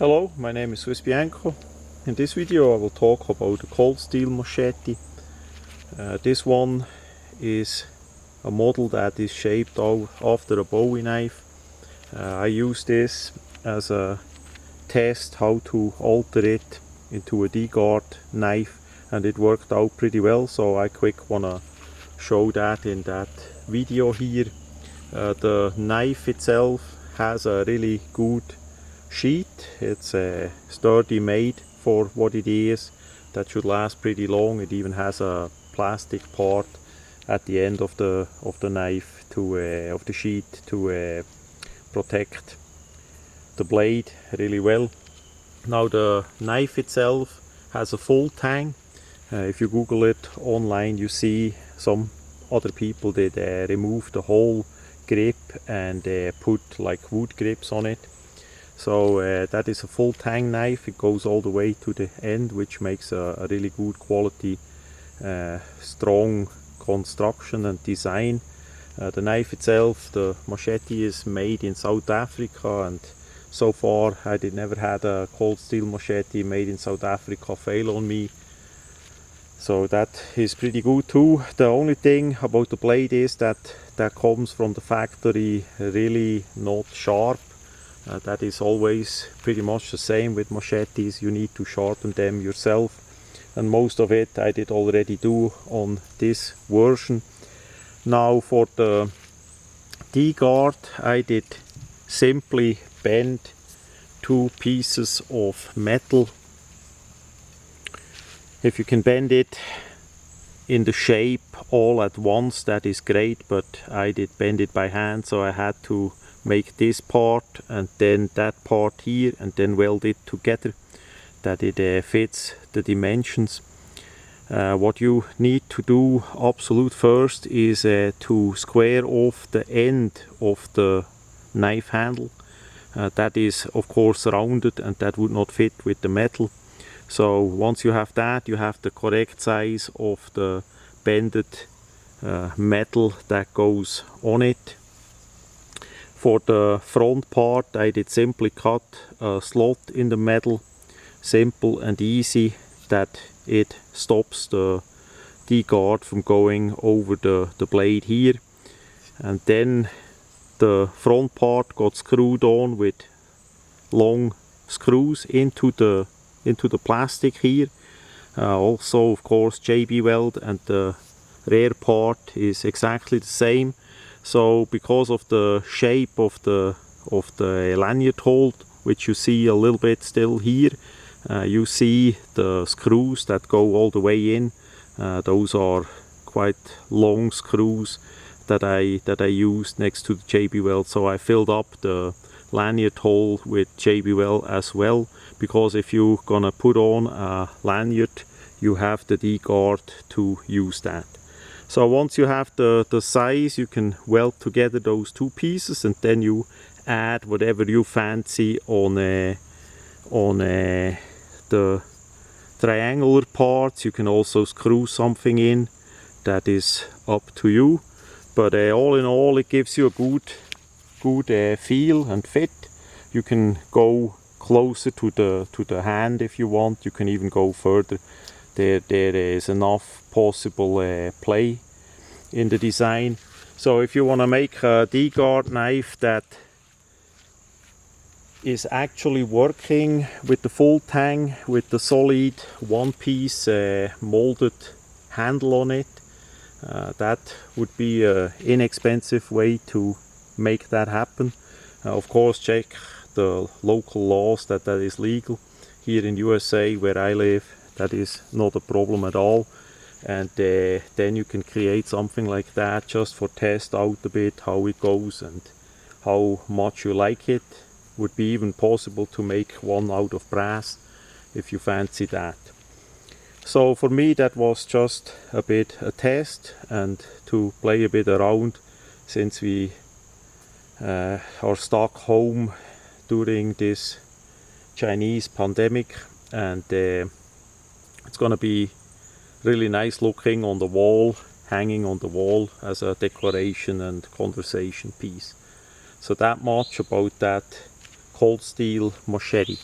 Hello, my name is Swiss Bianco. In this video I will talk about a cold steel machete. This one is a model that is shaped after a bowie knife. I use this as a test how to alter it into a D-guard knife, and it worked out pretty well, so I quick wanna show that in that video here. The knife itself has a really good sheet. It's sturdy made for what it is. That should last pretty long. It even has a plastic part at the end of the knife of the sheet to protect the blade really well. Now the knife itself has a full tang. If you Google it online, you see some other people did remove the whole grip and put like wood grips on it. So that is a full tang knife. It goes all the way to the end, which makes a really good quality, strong construction and design. The knife itself, the machete, is made in South Africa, and so far I did never had a cold steel machete made in South Africa fail on me. So that is pretty good too. The only thing about the blade is that comes from the factory really not sharp. That is always pretty much the same with machetes. You need to sharpen them yourself, and most of it I did already do on this version. Now for the D-guard, I did simply bend two pieces of metal. If you can bend it in the shape all at once, that is great, but I did bend it by hand, so I had to make this part and then that part here and then weld it together that it fits the dimensions. What you need to do absolute first is to square off the end of the knife handle. That is of course rounded, and that would not fit with the metal. So once you have that, you have the correct size of the bended metal that goes on it. For the front part, I did simply cut a slot in the metal, simple and easy, that it stops the D-guard from going over the blade here. And then the front part got screwed on with long screws into the plastic here. Also of course JB weld, and the rear part is exactly the same. So because of the shape of the lanyard hold, which you see a little bit still here, you see the screws that go all the way in. Those are quite long screws that I used next to the JB weld. So I filled up the lanyard hole with JB weld as well, because if you're gonna put on a lanyard, you have the D-guard to use that. So once you have the size, you can weld together those two pieces, and then you add whatever you fancy on the triangular parts. You can also screw something in. That is up to you. But all in all, it gives you a good feel and fit. You can go closer to the hand if you want. You can even go further. There is enough possible play in the design. So if you want to make a D-guard knife that is actually working with the full tang, with the solid one-piece molded handle on it, that would be an inexpensive way to make that happen. Of course, check the local laws that is legal. Here in USA, where I live, that is not a problem at all. And then you can create something like that just for test out a bit how it goes and how much you like it. Would be even possible to make one out of brass if you fancy that. So for me, that was just a bit a test and to play a bit around, since we are stuck home during this Chinese pandemic, and it's gonna be really nice looking on the wall, hanging on the wall as a decoration and conversation piece. So that much about that cold steel machete.